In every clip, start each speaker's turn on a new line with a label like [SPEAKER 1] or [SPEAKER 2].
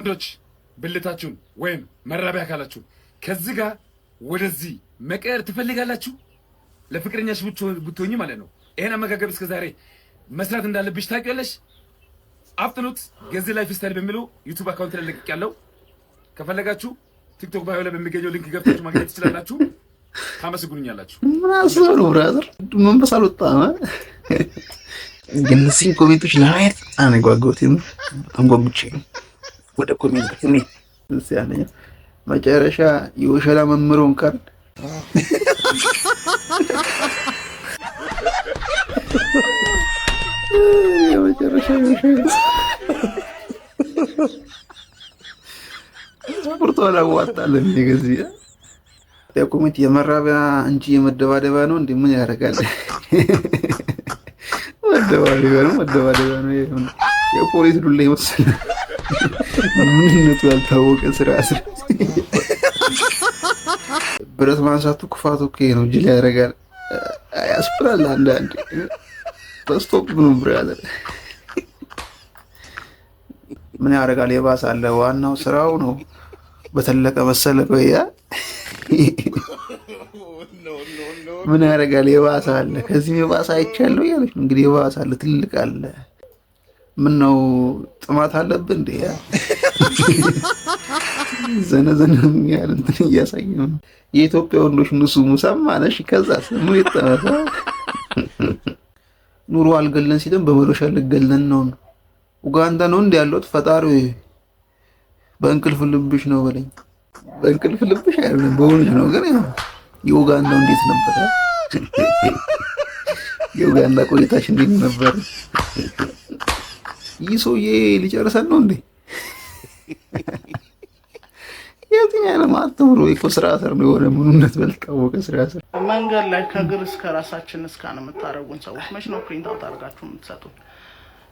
[SPEAKER 1] ወንዶች ብልታችሁን ወይም መራቢያ አካላችሁን ከዚህ ጋር ወደዚህ መቀየር ትፈልጋላችሁ? ለፍቅረኛሽ ብትሆኚ ማለት ነው። ይሄን አመጋገብ እስከ ዛሬ መስራት እንዳለብሽ ታውቂያለሽ? አፍጥኑት። ገዚ ላይፍ ስታይል በሚለው ዩቲዩብ አካውንት ላይ ለቅቄያለሁ። ከፈለጋችሁ ቲክቶክ ባዮ ላይ በሚገኘው ሊንክ ገብታችሁ ማግኘት ትችላላችሁ። ታመሰግኑኛላችሁ።
[SPEAKER 2] ምን አስበው ነው ብራዘር? መንፈስ አልወጣም። ግን እዚህ ኮሜንቶች ለማየት አነጓጓሁትም አንጓጉቼ ወደ ኮሜንቶች እኔ እዚህ ያለኝ መጨረሻ የወሸላ መምሮን ካርድ የመጨረሻ የወሸላ ስፖርት ወላ ዋጣለን የገዚህ ኮሜንት የመራቢያ እንጂ የመደባደባ ነው እንዴ? ምን ያደርጋል? መደባደባ ነው የፖሊስ ዱላ ይመስል ምንነቱ ያልታወቀ ስራ ብረት ማንሳቱ ክፋቱ ነው። ጅል ያደርጋል ያስብላል። አንዳንዴ በስቶፕ ነው ብራዘር። ምን ያደርጋል? የባሰ አለ። ዋናው ስራው ነው። በተለቀ መሰለ ቆያ ምን ያደርጋል? የባሰ አለ። ከዚህም የባሰ አይቻለሁ ያለች እንግዲህ የባሰ አለ። ትልቅ አለ። ምን ነው ጥማት አለብህ እንዴ? ዘነዘነ ያለ እንትን እያሳየ ነው። የኢትዮጵያ ወንዶች ንሱ ሙሳማነሽ ከዛ ምን ይጠመታ ኑሮ አልገለን ሲልም በመዶሻ ልገለን ነው። ኡጋንዳ ነው እንዴ ያለሁት? ፈጣሪ በእንቅልፍ ልብሽ ነው በለኝ። በእንቅልፍ ልብሽ አይደለም በሆነች ነው። ግን የኡጋንዳው እንዴት ነበር? የኡጋንዳ ቆይታሽ እንዴት ነበር? ይህ ሰውዬ ሊጨርሰን ነው እንዴ? የትኛው ነው ማጥሩ? እኮ ስራ ስር ነው የሆነ ምንነት በልታወቀ ስራ ስር
[SPEAKER 3] መንገድ ላይ ከግር እስከ ራሳችን እስካን የምታረጉን ሰዎች መች ነው ፕሪንት አውት አድርጋችሁ የምትሰጡን?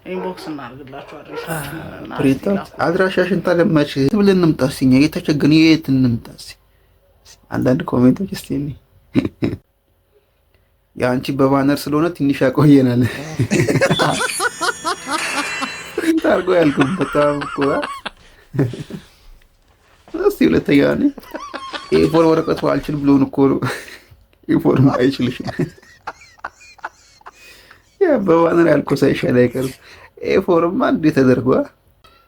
[SPEAKER 3] ኢንቦክስ እናርግላችሁ አድሬሳችንን።
[SPEAKER 2] ፕሪንት አውት አድራሻሽን ታለማች ብለን እንምጣስኛ የተቸገነ የት እንምጣስ? አንዳንድ ኮሜንቶች እስቲ እኔ ያንቺ በባነር ስለሆነ ትንሽ ያቆየናል። ፕሪንት አርጎ ያልኩት በጣም እኮ እስቲ ሁለተኛ ነው ኤፎር ወረቀቱ አልችል ብሎን እኮ ነው። ኤፎር አይችልሽም። ያ በባነር ያልኩት ሳይሻል አይቀርም። ኤፎርማ እንዴት ተደርጓ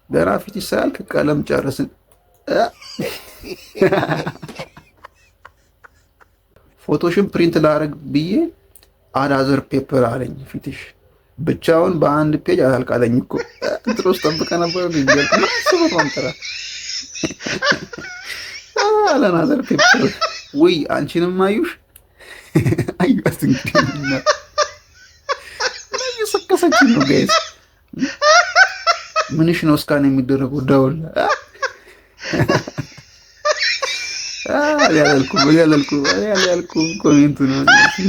[SPEAKER 2] ገና ፊት ይሳል ከቀለም ጨረስን። ፎቶሽን ፕሪንት ላረግ ብዬ አዳዘር ፔፐር አለኝ ፊትሽ ብቻውን በአንድ ፔጅ አልቃለኝ እኮ እንትሮስ ጠብቀ ነበር ይገል ሰው ማምጣራ አላናዘር ፔፐር ወይ አንቺንም አዩሽ አዩት እንግዲህ ሰከሰች ነው ጋይስ። ምንሽ ነው እስካን የሚደረገው ዳውል ያላልኩም ኮሜንቱ ነው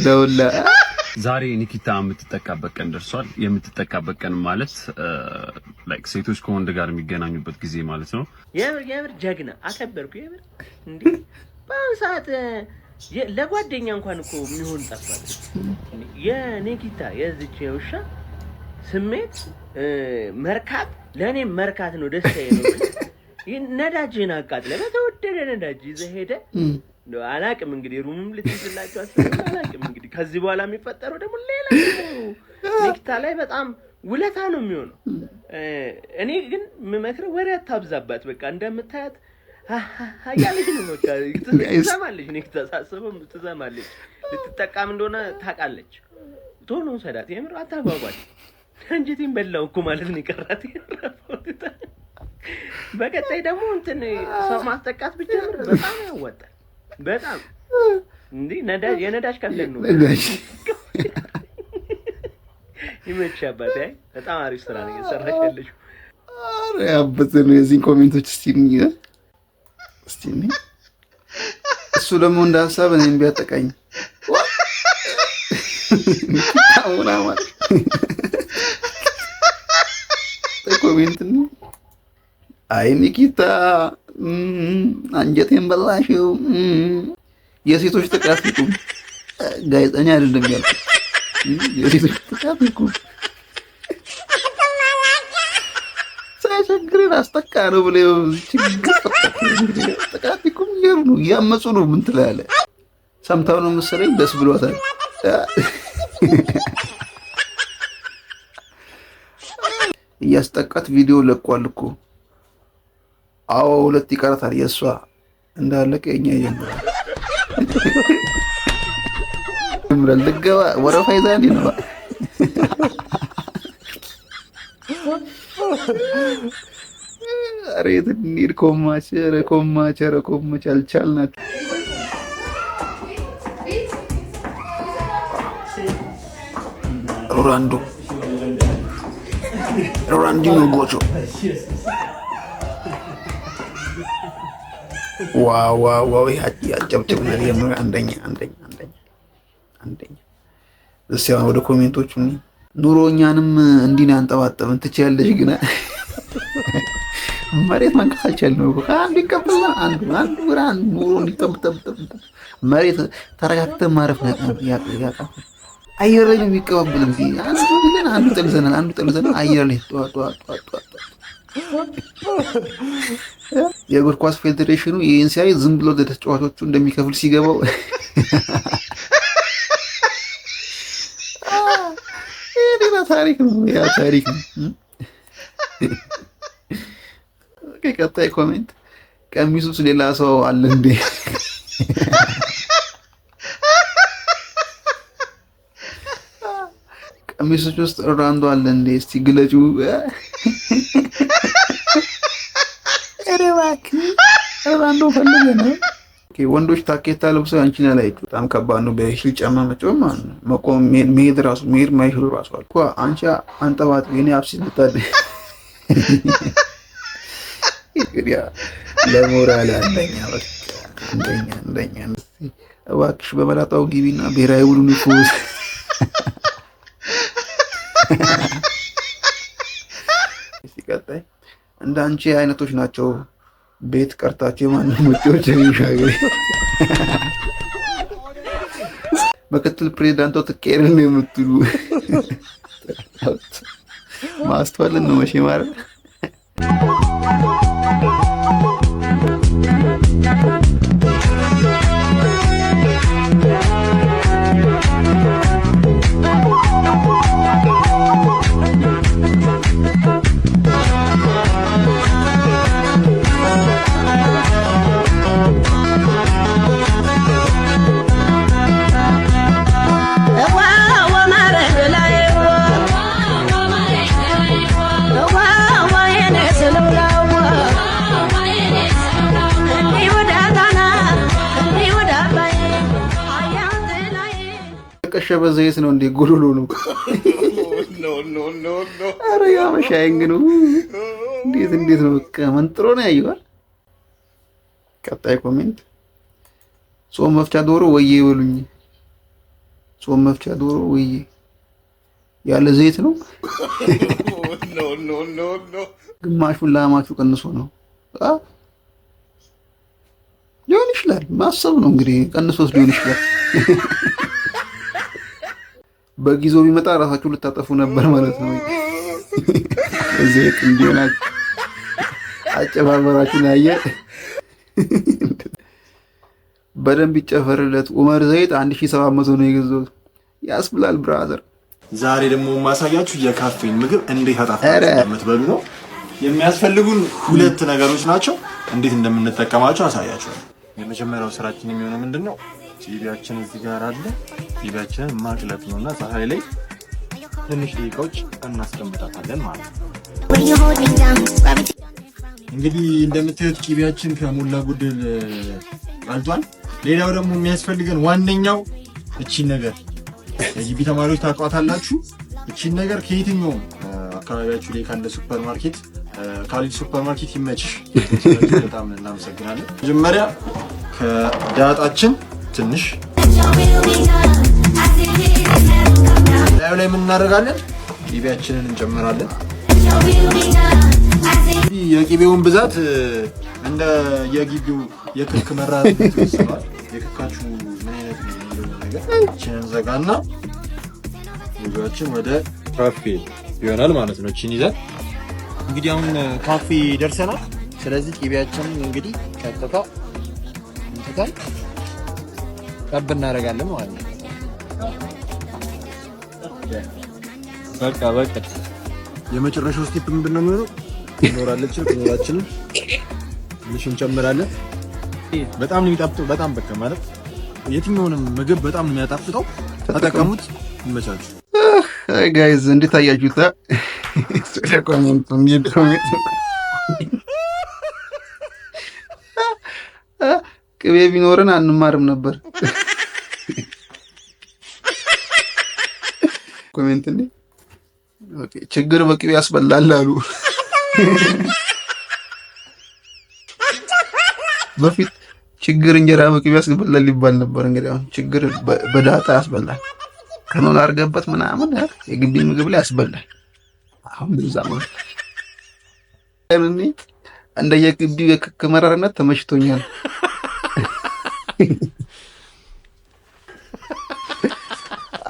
[SPEAKER 2] ዳውላ።
[SPEAKER 4] ዛሬ ኒኪታ የምትጠቃበት ቀን ደርሷል። የምትጠቃበት ቀን ማለት ላይክ ሴቶች ከወንድ ጋር የሚገናኙበት ጊዜ ማለት ነው።
[SPEAKER 5] የምር ጀግና አከበርኩ። የምር እንዴ በአሁን ሰዓት ለጓደኛ እንኳን እኮ የሚሆን ጠፋል። የኒኪታ የዚች ውሻ ስሜት መርካት ለኔ መርካት ነው፣ ደስታዬ ነው። ነዳጅን አቃጥለ በተወደደ ነዳጅ ይዘህ ሄደህ ነው አላቅም። እንግዲህ ሩምም ልትይዝላችሁ አስፈልግ አላቅም። እንግዲህ ከዚህ በኋላ የሚፈጠረው ደግሞ ሌላ ኒኪታ ላይ በጣም ውለታ ነው የሚሆነው። እኔ ግን የምመክረው ወሬ አታብዛባት። በቃ እንደምታያት ያለች ነው በቃ ትሰማለች። ኒኪታ ሳስበው ትሰማለች። ልትጠቃም እንደሆነ ታውቃለች። ቶሎ ሰዳት። የምር አታጓጓች። አንጀቴን በላው እኮ ማለት ነው ይቀራት። በቀጣይ ደግሞ እንትን ሰው ማስጠቃት ብቻ በጣም ያወጣል። በጣም እንዴ ነዳጅ የነዳጅ ካለን ነው ይመቻባት። በጣም አሪፍ ስራ ነው እየሰራሽ ያለሽው።
[SPEAKER 2] አረ ያበዘነ የዚህ ኮሜንቶች እስቲ እሱ ደግሞ እንደ ሀሳብ እኔን ቢያጠቃኝ ታውና ማለት ኮሜንት ነው። አይ ኒኪታ አንጀቴን በላሽው። የሴቶች ጥቃት ይቁም። ጋዜጠኛ አይደለም ያልኩት። የሴቶች ጥቃት ይቁም። ሳይሰ ችግርን አስጠቃ ነው ብለው ችግር ተቃጥኩም ይሩ ያመጹ ነው ምን ትላለህ? ሰምታው ነው መሰለኝ ደስ ብሏታል። እያስጠቃት ቪዲዮ ለቋል እኮ። አዎ 2 ይቀራታል የሷ እንዳለቀ የኛ ይጀምራል። ምራል ልገባ ወረፋ ይዛል ነው አሬት ኒር ኮማች አልቻልናት። ሮናልዲኖ ጎጆ ዋው ያጨብጭብናል። የምር አንደኛ እስኪ አሁን ወደ ኮሜንቶቹ ኑሮ እኛንም እንዲህ ነው ያንጠባጠብን። ትችያለሽ ግን መሬት መንካት አልቻልንም እኮ ከአንዱ ይቀበል አንዱ ኑሮ እንዲጠብጠብ መሬት ተረጋግተን ማረፍ ያቃ አየር ላይ ነው የሚቀበል እንጂ አንዱ ጠልዘናል አየር ላይ የእግር ኳስ ፌዴሬሽኑ ይህን ሲያይ ዝም ብሎ ለተጫዋቾቹ እንደሚከፍል ሲገባው ታሪክ ነው። ቀጣይ ኮሜንት ቀሚሱስ ሌላ ሰው አለ እንዴ? ቀሚሶች ውስጥ ሮናልዶ አለ እንዴ? እስቲ ግለጩ። ሮናልዶ ፈልገ ነው። ወንዶች ታኬታ ለብሰው አንቺና ላይ በጣም ከባድ ነው። በሂል ጫማ መጫወት ማለት ነው። መቆም መሄድ ማይችሉ ራሱ አልኩ። አንቺ አንጠባት የኔ አብሲ ልታደ ይግሪያ ለሞራል አንደኛ እባክሽ በመላጣው ግቢና ብሔራዊ ቡድን ይፉስ። ሲቀጣይ እንደ አንቺ አይነቶች ናቸው ቤት ቀርታቸው የማንም ወጪዎች የሚሻገር ምክትል ፕሬዝዳንቷ ትቀየርን ነው የምትሉ ማስተዋልን ነው መቼ ማለት ቀሸበ ዘይት ነው እንዴ? ጎሎሎ ነው። አረ ያ መሻይንግ ነው። እንዴት ነው? መንጥሮ ነው ያየዋል። ቀጣይ ኮሜንት ጾም መፍቻ ዶሮ ወዬ ይበሉኝ። ጾም መፍቻ ዶሮ ወዬ ያለ ዘይት ነው። ግማሹን ላማቹ ቀንሶ ነው ሊሆን ይችላል። ማሰብ ነው እንግዲህ ቀንሶስ ሊሆን ይችላል። በጊዜው ቢመጣ ራሳችሁ ልታጠፉ ነበር ማለት ነው። ዘይት እንዲሆን አጨባበራችሁን ያየ በደንብ ይጨፈርለት። ኡመር ዘይት 1700 ነው የገዛው ያስብላል ብራዘር።
[SPEAKER 6] ዛሬ ደግሞ ማሳያችሁ የካፌን ምግብ እንዴት አጣፍጣችሁ እንደምትበሉ ነው። የሚያስፈልጉን 2 ነገሮች ናቸው። እንዴት እንደምንጠቀማቸው አሳያችኋለሁ። የመጀመሪያው ስራችን የሚሆነው ምንድነው? ቂቤያችን እዚህ ጋር አለ። ቂቤያችንን ማቅለጥ ነውና ፀሐይ ላይ ትንሽ ደቂቃዎች እናስቀምጣታለን ማለት ነው። እንግዲህ እንደምታዩት ቂቤያችን ከሞላ ጎደል አልቷል። ሌላው ደግሞ የሚያስፈልገን ዋነኛው እቺን ነገር የጂቢ ተማሪዎች ታውቋታላችሁ። እቺን ነገር ከየትኛውም አካባቢያችሁ ላይ ካለ ሱፐርማርኬት ካሊድ ሱፐርማርኬት ይመችሽ። በጣም እናመሰግናለን። መጀመሪያ ከዳጣችን ትንሽ ላዩ ላይ ምን እናደርጋለን? ቂቤያችንን እንጨምራለን። የቂቤውን ብዛት እንደ የጊቢው የክክ መራት ይወስናል። የክካችሁ ምን አይነት ነገር እቺን ዘጋና ጉዟችን ወደ ካፌ ይሆናል ማለት ነው። እቺን ይዘን እንግዲህ አሁን ካፌ ደርሰናል። ስለዚህ ቂቤያችንን እንግዲህ ቀጥታ እንትን ጠብ እናደርጋለን ማለት ነው። በቃ የመጨረሻው ስቴፕ ምንድነው የሚሆነው? ኖራችንን ትንሽ እንጨምራለን። በጣም ነው የሚጣፍጠው። በጣም በቃ ማለት የትኛውንም ምግብ በጣም ነው የሚያጣፍጠው። ተጠቀሙት። ይመቻችሁ።
[SPEAKER 2] አይ ጋይዝ እንዴት አያችሁታ? ኮሜንት ቅቤ ቢኖርን አንማርም ነበር። ኮሜንት እንዴ ኦኬ፣ ችግር በቅቤ ያስበላል አሉ። በፊት ችግር እንጀራ በቅቤ ያስበላል ይባል ነበር። እንግዲህ አሁን ችግር በዳጣ ያስበላል። ከኖላ አርገበት ምናምን የግቢ ምግብ ላይ ያስበላል። አሁን እንደዛ ነው። እኔ እንደየግቢው የክክ መራርነት ተመችቶኛል።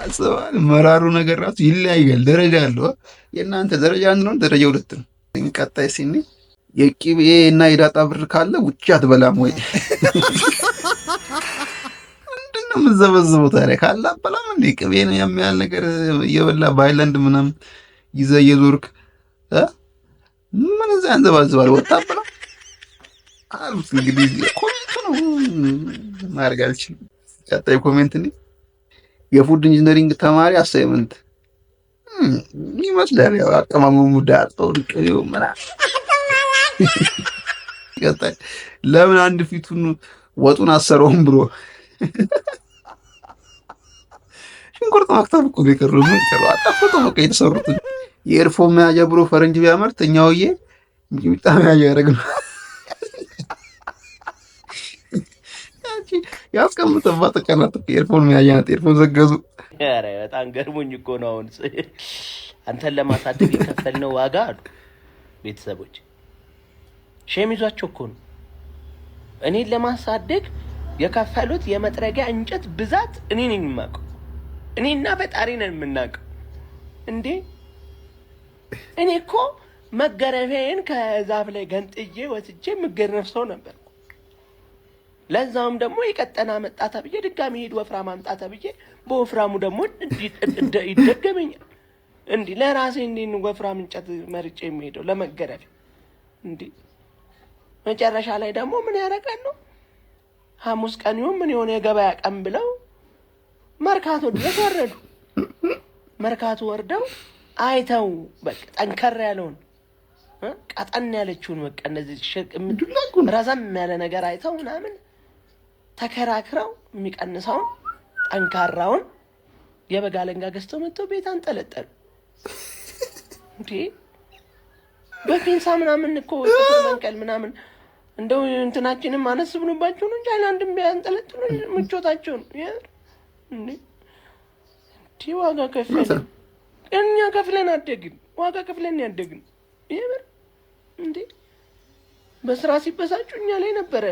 [SPEAKER 2] አሰባል መራሩ ነገር ራሱ ይለያያል። ደረጃ አለው። የእናንተ ደረጃ 1 ነው፣ ደረጃ 2 ነው። ቀጣይ ሲኒ የቅቤ እና የዳጣ ብር ካለ ውጭ አትበላም ወይ? ምንድነው የምትዘበዝበው ታዲያ? ካለ አትበላም እንዴ? ቅቤ ነው የሚያል ነገር እየበላ በሃይላንድ ምናምን ይዘህ እየዞርክ ምን እዛ ያንዘባዝባል? ወጣ አትበላ አሉት። እንግዲህ ኮሜንቱ ነው ማድረግ አልችልም። ቀጣይ ኮሜንት እንዴ የፉድ ኢንጂነሪንግ ተማሪ አሳይመንት ይመስላል። ያው አቀማመሙ ዳጣው ቅቤው ምናምን። ቀጣይ ለምን አንድ ፊቱን ወጡን አሰረውም ብሎ ሽንኩርት መክተፍ እኮ ነው የቀረው። ምን ቀረው? አጣፍጦ በቃ የተሰሩት የኤርፎን መያዣ ብሎ ፈረንጅ ቢያመርት እኛውዬ ሚጣ መያዣ ያደረግነው ያስቀምጥባት ቀናት ኤርፎን መያዣ ናት። ኤርፎን ዘገዙ።
[SPEAKER 5] ኧረ በጣም ገርሞኝ እኮ ነው። አሁን አንተን ለማሳደግ የከፈልነው ዋጋ አሉ ቤተሰቦች ሼም ይዟቸው እኮ ነው እኔን ለማሳደግ የከፈሉት የመጥረጊያ እንጨት ብዛት እኔ ነኝ የማውቀው። እኔና ፈጣሪ ነን የምናውቀው። እንዴ እኔ እኮ መገረፌን ከዛፍ ላይ ገንጥዬ ወስጄ የምገረፍ ሰው ነበር። ለዛውም ደግሞ የቀጠና መጣ ተብዬ ድጋሚ ሄድ ወፍራም አምጣ ተብዬ በወፍራሙ ደግሞ ይደገመኛል። እንዴ ለራሴ እንዴን ወፍራም እንጨት መርጬ የሚሄደው ለመገረፍ? እንዴ መጨረሻ ላይ ደግሞ ምን ያደርጋሉ? ሐሙስ ቀን ይሁን ምን የሆነ የገበያ ቀን ብለው መርካቶ ድረስ ወረዱ። መርካቶ ወርደው አይተው በቃ ጠንከር ያለውን ቀጠን ያለችውን በቃ እነዚህ ረዘም ያለ ነገር አይተው ምናምን ተከራክረው የሚቀንሰውን ጠንካራውን የበጋ አለንጋ ገዝተው መጥተው ቤት አንጠለጠሉ። እንዴ በፒንሳ ምናምን እኮ ጥፍር መንቀል ምናምን እንደው እንትናችንም አነስ ብሎባቸው ነው እንጂ አይላንድም ቢያንጠለጥሉ ምቾታቸው ነው። እንዴ ዋጋ ከፍለን እኛ ከፍለን አደግን። ዋጋ ከፍለን ያደግን ይሄ እንዴ በስራ ሲበሳጩ እኛ ላይ ነበረ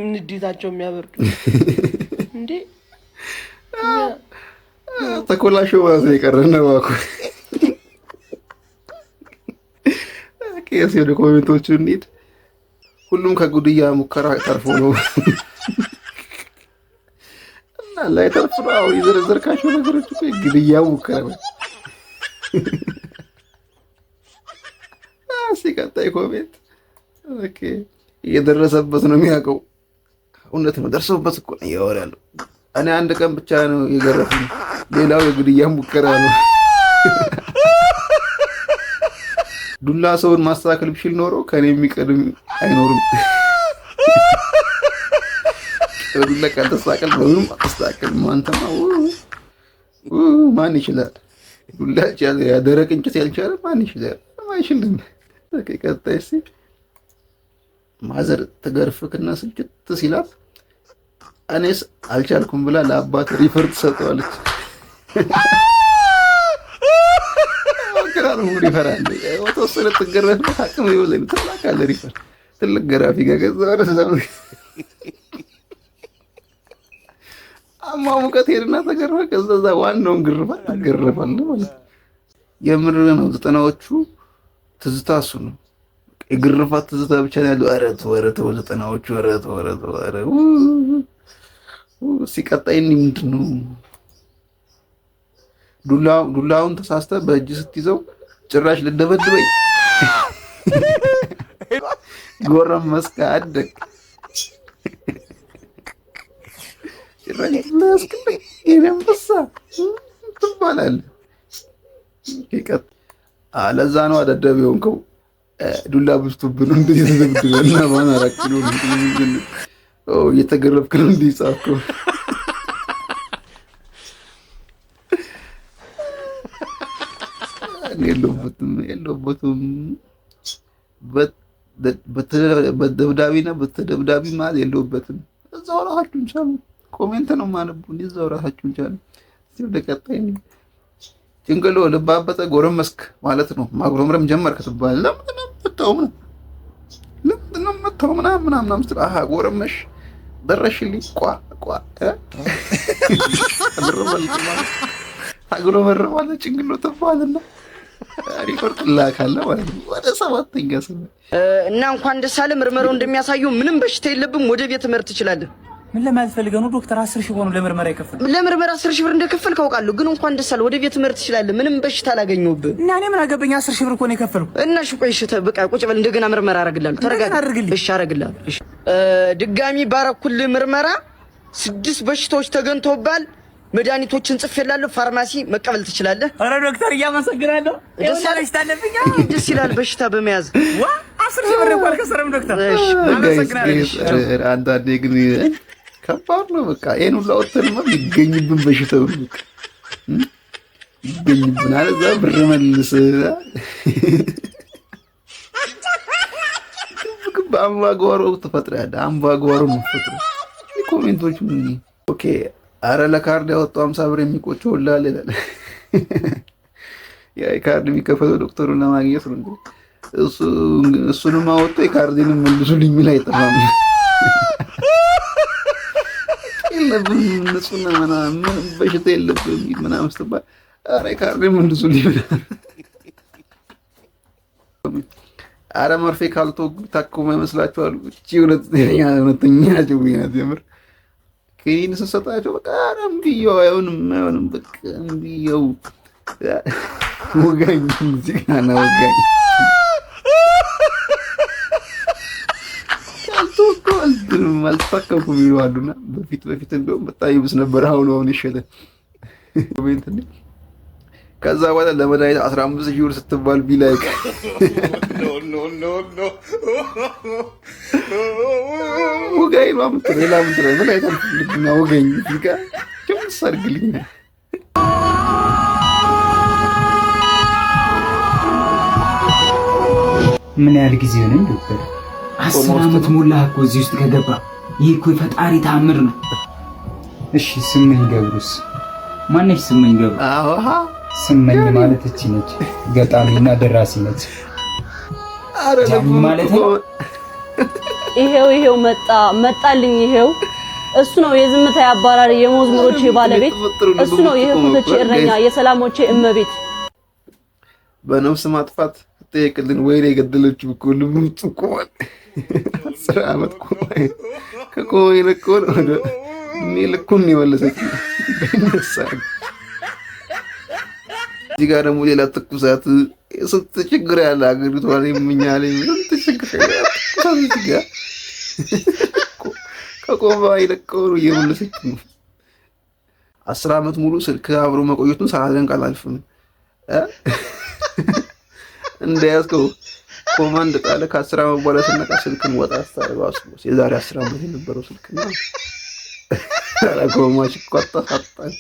[SPEAKER 5] ንዴታቸው የሚያበርዱ። እንዴ
[SPEAKER 2] ተኮላሽው ማለት የቀረን ነው እኮ። ወደ ኮሜንቶቹ እንሂድ። ሁሉም ከጉድያ ሙከራ ተርፎ ነው እና ላይ ተርፎ ነው የዘረዘርካቸው ነገሮች እኮ ጉድያ ሙከራ ነው። ሲቀጣይ ኮሜንት ኦኬ እየደረሰበት ነው የሚያውቀው። እውነት ነው ደርሶበት እኮ ነው ያወራለው። እኔ አንድ ቀን ብቻ ነው የገረፈኝ፣ ሌላው የግድያ ሙከራ ነው። ዱላ ሰውን ማስተካከል ቢችል ኖሮ ከኔ የሚቀድም አይኖርም። ዱላ ካልተስተካከል ምንም አስተካከል ማንተማ ማን ይችላል? ዱላ ያደረቅ እንጨት ያልቻለ ማን ይችላል? አይችልም። ቀጣይ እስኪ ማዘር ትገርፍክና ስልችት ሲላት እኔስ አልቻልኩም ብላ ለአባት ሪፈር ትሰጠዋለች። ወከራሉ ሪፈር አለ ወተወሰነ ትገረፍ አቅም ይወዘን ተላካለ ሪፈር ትልቅ ገራፊ ገገዛው ነው። ሙቀት ሄድና ተገረፈ። ከዛ ዋናውን ግርፋት ተገረፋል ማለት የምር ነው። 90ዎቹ ትዝታ እሱ ነው። የግርፋት ትዝታ ብቻ ነው ያለው። ኧረ ተው ዘጠናዎቹ ኧረ ተው ሲቀጣይ ምንድን ነው ዱላውን ተሳስተህ በእጅ ስትይዘው ጭራሽ ልደበድበኝ ጎረመስክ አደግ ጭራሽ ለስክልኝ የነምበሳ ትባላለህ። ለዛ ነው አደደብ የሆንከው። ዱላ ብስቱብን እንዴት ተዘብድበና ባና አራክሎ እየተገረፍክ ነው እንዴ ጻፍከው? የለበትም በደብዳቤና በተደብዳቤ ማለት የለበትም። እዛው ራሳችሁን ቻሉ። ኮሜንት ነው ማነቡ እዛው ራሳችሁን ቻሉ። ወደ ቀጣይ ጭንቅሎ ልባበጠ ጎረመስክ ማለት ነው። ማጉረምረም ጀመርክ ትባል። ለምን መተው ምናምን ስትል አሃ ጎረመሽ ደረሽልኝ ቋ ታጉረመረማለህ ጭንቅሎ ትባልና ሪፖርት ላካለ ማለት ነው። ወደ 7ኛ ሰማይ
[SPEAKER 7] እና እንኳን ደስ አለ። ምርመራው እንደሚያሳየው ምንም በሽታ የለብም። ወደ ቤት ትመርት ትችላለህ።
[SPEAKER 8] ምን ለማለት ፈልገህ ነው ዶክተር? 10,000 ሆኖ ለምርመራ ይከፈል።
[SPEAKER 7] ለምርመራ 10,000 ብር እንደከፈል ካውቃለሁ፣ ግን እንኳን ደስ አለ። ወደ ቤት ትመርት ትችላለህ። ምንም በሽታ አላገኘሁብህ
[SPEAKER 8] እና እኔ ምን አገበኝ? 10,000 ብር እኮ ነው የከፈልኩ።
[SPEAKER 7] እና እሺ ቆይ እሺ በቃ ቁጭ በል። እንደገና ምርመራ አረግልሃለሁ። ተረጋጋ። እሺ አረግልሃለሁ። እሺ ድጋሚ ባረኩልህ ምርመራ 6 በሽታዎች ተገኝተውባል። መድኃኒቶችን ጽፌላለሁ። ፋርማሲ መቀበል ትችላለህ።
[SPEAKER 8] አረ ዶክተር እያመሰግናለሁ።
[SPEAKER 7] ደስ ይላል በሽታ በመያዝ
[SPEAKER 8] 10,000 ብር እንኳን አልከሰርም ዶክተር። እሺ አመሰግናለሁ።
[SPEAKER 2] አንዳንዴ ግን ከባድ ነው። በቃ ይሄን ሁሉ አውጥተንማ ይገኝብን በሽታው ይገኝብን አለ። እዛ ብር መልስ በአምባጓሮ ተፈጥረህ አምባጓሮ ነው ተፈጥረህ ኮሜንቶች ምን ኦኬ። አረ ለካርድ ያወጣው 50 ብር የሚቆጨውላል ይላል። ያ ካርድ የሚከፈለው ዶክተሩን ለማግኘት ነው። እሱንም አወጣው የካርድንም መልሱልኝ የሚል አይጠፋም። የለብም ንጹህ ነው ምናምን በሽታ የለብም ምናምን ስትባል አረ ካርድን መልሱልኝ። አረ መርፌ ካልተወጉ ታከሙ ይመስላችኋል? እቺ ሁለተኛ ጀምር ጀምር ከይን ሰጣቸው በቃ እምቢው አይሆንም በቃ እምቢው ወጋኝ ዚጋና ወጋኝ አልተፈከምኩም ይሏሉና በፊት እንደውም በጣም ይብስ ነበር። አሁን ይሸለ ኮሜንት እንዴ ከዛ በኋላ ለመድኃኒት 15,000 ብር ስትባል ቢላይክ ወጋይ ማምጥ ሌላ ምድረ ምን አይተልፍልኝና ወገኝ ዚጋ ጀምስ አድርግልኝ።
[SPEAKER 8] ምን ያህል ጊዜ ሆነኝ ዶክተር? 10 ዓመት ሞላህ እኮ እዚህ ውስጥ ከገባ። ይህ እኮ የፈጣሪ ተአምር ነው። እሺ ስመኝ ገብሩስ ማነች? ስመኝ ገብሩ?
[SPEAKER 2] አሃ
[SPEAKER 8] ስመኝ ማለት እቺ ነች፣ ገጣሚና ደራሲ ነች።
[SPEAKER 2] አረ
[SPEAKER 8] ማለት ነው።
[SPEAKER 9] ይሄው መጣልኝ። ይሄው እሱ ነው የዝምታ አባራሪ፣ የመዝሙሮቼ ባለቤት እሱ ነው። የህይወቶቼ እረኛ፣ የሰላሞቼ እመቤት።
[SPEAKER 2] በነፍስ ማጥፋት ተጠየቅልን ወይ ነው የገደለችው እኮ ልሙጥ እኮ 10 ዓመት ቆይ ከቆይ ለቆን ወደ ልኩን ይመለሰች በነሳኝ። እዚህ ጋር ደግሞ ሌላ ትኩሳት ስንት ችግር ያለ አገሪቷ ላይ ምኛለ ስንት ችግር ያለ ከቆባ ይለቀው እየመለሰች ነው። 10 ዓመት ሙሉ ስልክ አብሮ መቆየቱን ሳላደንቅ አላልፍም። እንደያዝከው ኮማንድ ቃል ከ10 ዓመት በኋላ ስነቃ ስልክን ወጣ አስተባባስ የዛሬ 10 ዓመት የነበረው ስልክ ነው። አላቆማች ቆጣ ሳጣን።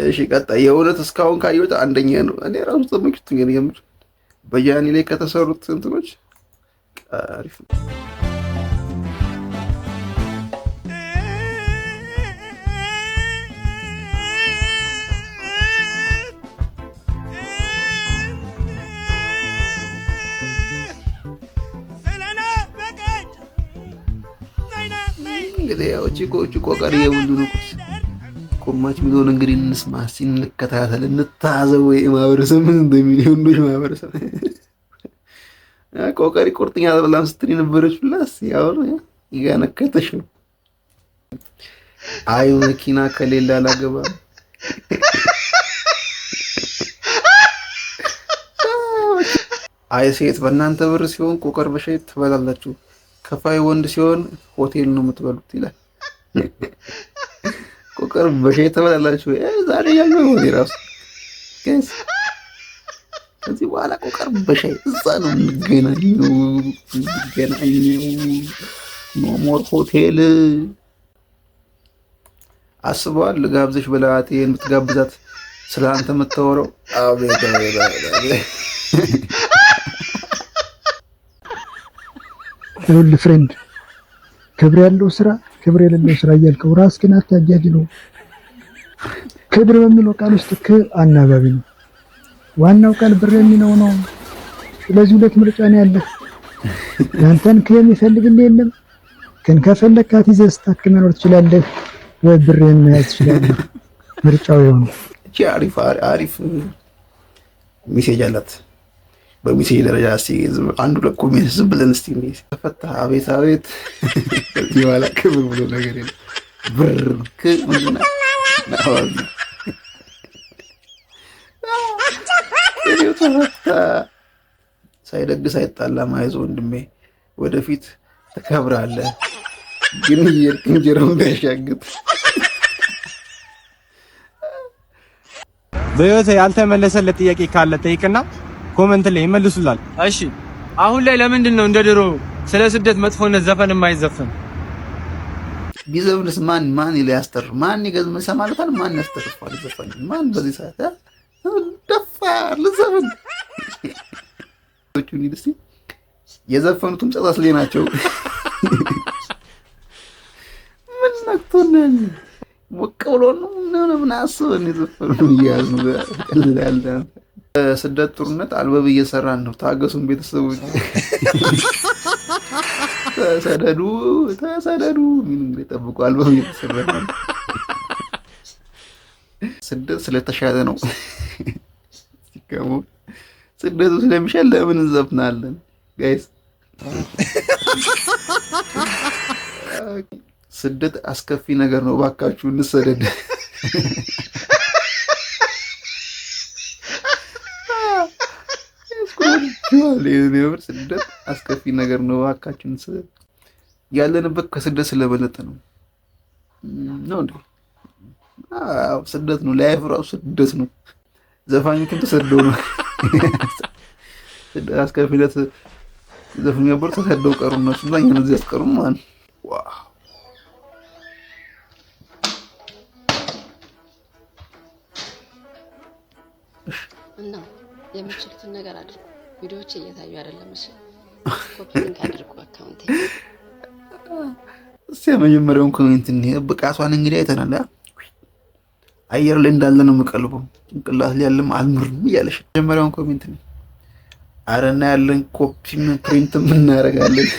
[SPEAKER 2] እሺ ቀጣይ የእውነት እስካሁን ካየሁት አንደኛ ነው። እኔ ራሱ ተመችቶኛል የምር በጃኒ ላይ ከተሰሩት እንትኖች አሪፍ ነው። እንግዲህ ያው ቺኮ ቀሪ የሁሉ ነው ኮማች ሚሊዮን እንግዲህ እንስማ እስኪ እንከታተል እንታዘው ማህበረሰብ ምን እንደሚል ወንዶች ማህበረሰብ ቆቀሪ ቁርጥኛ ተብላም ስትል ነበረች ብላስ ያው ያነከተሽ ነው። አይ መኪና ከሌላ አላገባ አይ ሴት በእናንተ ብር ሲሆን ቆቀር በሻይ ትበላላችሁ፣ ከፋይ ወንድ ሲሆን ሆቴል ነው የምትበሉት ይላል። ቆቀር በሻይ ትበላላችሁ ዛሬ ያለው ነው ራሱ ከስ ከዚህ በኋላ ቆቀር በሻይ እዛ ነው የምንገናኘው ኖ ሞር ሆቴል። አስበዋል ልጋብዝሽ ብላት ይሄን ብትጋብዛት ስለ አንተ የምታወራው አቤት
[SPEAKER 10] ሁሉ ፍሬንድ ክብር ያለው ስራ ክብር የሌለው ስራ እያልከው ራስህን አታጃጅ ነው። ክብር በሚለው ቃል ውስጥ አናባቢ ነው። ዋናው ቃል ብር የሚለው ነው። ስለዚህ ሁለት ምርጫ ነው ያለህ። ያንተን የሚፈልግ የለም ግን ከፈለካት ይዘህ ስታክም መኖር ትችላለህ ወይ ብርህን መያዝ ትችላለህ። ምርጫው ይሆን።
[SPEAKER 2] እቺ አሪፍ ሜሴጅ አላት። በሚሴጅ ደረጃ አንዱ ለኮሜንት ዝም ብለን እስቲ ተፈታ አቤት አቤት ከዚህ በኋላ ክብር ብሎ ነገር የለም። ብር ክምና ናዋል ተፈታ ሳይደግስ አይጣላ ማይዞ ወንድሜ ወደፊት ተከብራለህ። ግን እንጀራው እንዳይሻግት
[SPEAKER 6] በህይወት ያልተመለሰለት ጥያቄ ካለ ጠይቅና ኮሜንት ላይ ይመልሱላል።
[SPEAKER 11] እሺ አሁን ላይ ለምንድን ነው እንደ ድሮ ስለ ስደት መጥፎነት ዘፈን የማይዘፈን?
[SPEAKER 2] ቢዘፍንስ ማን ይላስተር ማን ይገዝም ሰማለታል ማን ያስተርፋል ዘፈን ማን በዚህ ሰዓት ደፋር ለዘፈን ወቹኒ ደስ የዘፈኑትም ጸዳስ ላይ ናቸው። ምን ነክቶናል ወቀውሎ ነው ምን አስበን የዘፈኑ ይያዝ ነው ቀልላለ ስደት ጦርነት አልበብ እየሰራን ነው። ታገሱን ቤተሰቦች ተሰደዱ ምን እንደጠብቁ አልበብ እየሰራ ነው። ስደት ስለተሻለ ነው። ሲከሙ ስደቱ ስለሚሻል ለምን እንዘፍናለን ጋይስ? ስደት አስከፊ ነገር ነው። ባካችሁ እንሰደድ። ስደት አስከፊ ነገር ነው። ባካችሁ እንሰደድ። ያለንበት ከስደት ስለበለጠ ነው እንዴ? ስደት ነው። ላይፍ ራሱ ስደት ነው። ዘፋኞቹም ተሰደው ነው። ስደት አስከፊነት ዘፈኑ ነበር ተሰደው ቀሩ ነው። ስለኛ ነው እዚህ ያስቀሩ ማን ዋው
[SPEAKER 12] እና የምትችሉትን ነገር አድርጉ። ቪዲዮዎች እየታዩ አይደለም እሺ? ኮፒ ሊንክ አድርጉ አካውንቴ።
[SPEAKER 2] እሺ የመጀመሪያውን ኮሜንት ብቃቷን እንግዲህ አይተናል። አየር ላይ እንዳለ ነው የምቀልበው ጭንቅላት ላይ ያለም አልምርም እያለሽ የመጀመሪያውን ኮሜንት ነው። አረና ያለን ኮፒም ፕሪንትም እናደርጋለን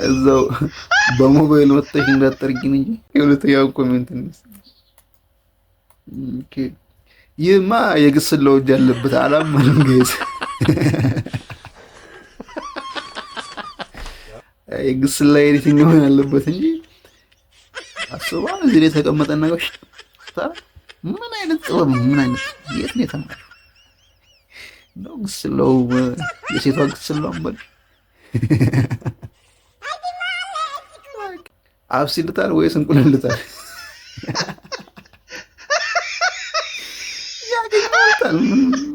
[SPEAKER 2] እዛው በሞባይል ወጥተሽ እንዳትጠርጊኝ እንጂ የሁለተኛውን ኮሜንት ነው። ኦኬ ይማ የግስላው እጅ ያለበት አላማንም ጋይስ። የግስላ ኤዲቲንግ ነው ያለበት እንጂ አስባ እዚህ ላይ ተቀመጠ ነገር ምን አይነት ጥበብ ምን አይነት የት ነው የተማረው? ነው ግስላው የሴቷ ግስላው አንበል አብሲልታል ወይስ እንቁላልታል?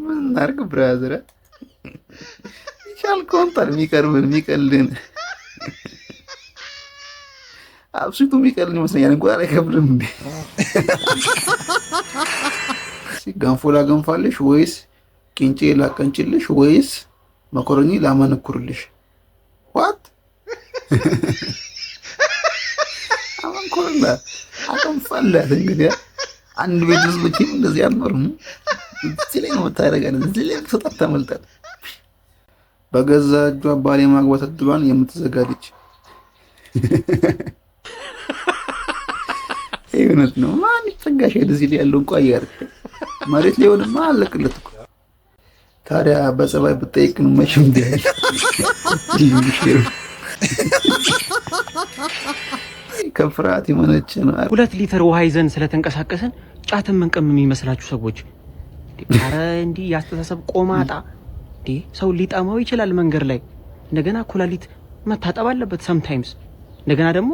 [SPEAKER 2] ምን አርግ ብራዘር ይቻል ኮንታል የሚቀርብን የሚቀልን አብሲቱ የሚቀልን ይመስለኛል። እንቁላል አይከብድም እንዴ? ገንፎ ላገንፋልሽ ወይስ ቂንጬ ላቀንጭልሽ ወይስ መኮረኒ ላመነኩርልሽ? ዋት አመንኩርላ አቀንፋላት እንግዲህ አንድ ቤት ውስጥ ብቻ እንደዚህ አልኖርም። እዚህ ላይ ነው የምታደርገን፣ እዚህ ላይ ተጣጣ መልጣት በገዛ እጇ ባሌ ማግባት እድሏን የምትዘጋጅ እውነት ነው። ማን ይጠጋሽ ወደዚህ ያለው እንኳን ያርክ መሬት ላይ ሆነማ አለቅለት እኮ። ታዲያ በጸባይ ብትጠይቅን መቼም ቢያል ከፍርሃት የመነጨ ነው።
[SPEAKER 13] 2 ሊትር ውሃ ይዘን ስለተንቀሳቀሰን ጫትን መንቀም የሚመስላችሁ ሰዎች ኧረ እንዲህ ያስተሳሰብ ቆማጣ ሰው ሊጠማው ይችላል መንገድ ላይ። እንደገና ኩላሊት መታጠብ አለበት ሰምታይምስ። እንደገና ደግሞ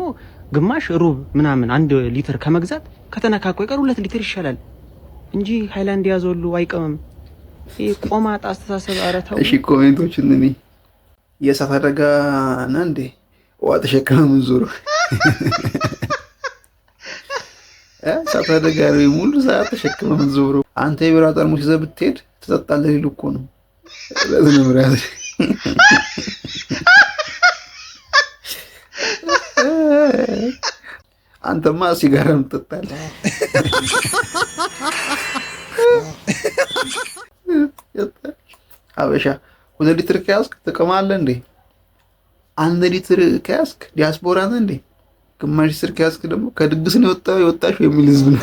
[SPEAKER 13] ግማሽ ሩብ ምናምን 1 ሊትር ከመግዛት ከተነካኮ ይቀር 2 ሊትር ይሻላል እንጂ ሃይላንድ ያዘውሉ አይቀምም። ይሄ ቆማጣ አስተሳሰብ አረታው።
[SPEAKER 2] እሺ ኮሜንቶች እንኔ የእሳት አደጋ ነህ እንዴ? ውሃ ተሸክመህ ምን ዞሮ እሳት አደጋ ነው ሙሉ ሰዓት ተሸክመህ ምን ዞሮ? አንተ የቢራ ጠርሙስ ይዘህ ብትሄድ ትጠጣለህ ሊሉ እኮ ነው። ለዝነብራዝ አንተማ ሲጋራም ትጠጣለህ። አበሻ 2 ሊትር ከያዝክ ትቀማለህ እንዴ? 1 ሊትር ከያዝክ ዲያስፖራ ነህ እንዴ? ግማሽ ሊትር ከያዝክ ደግሞ ከድግስ ነው የወጣሽው የሚል ህዝብ ነው።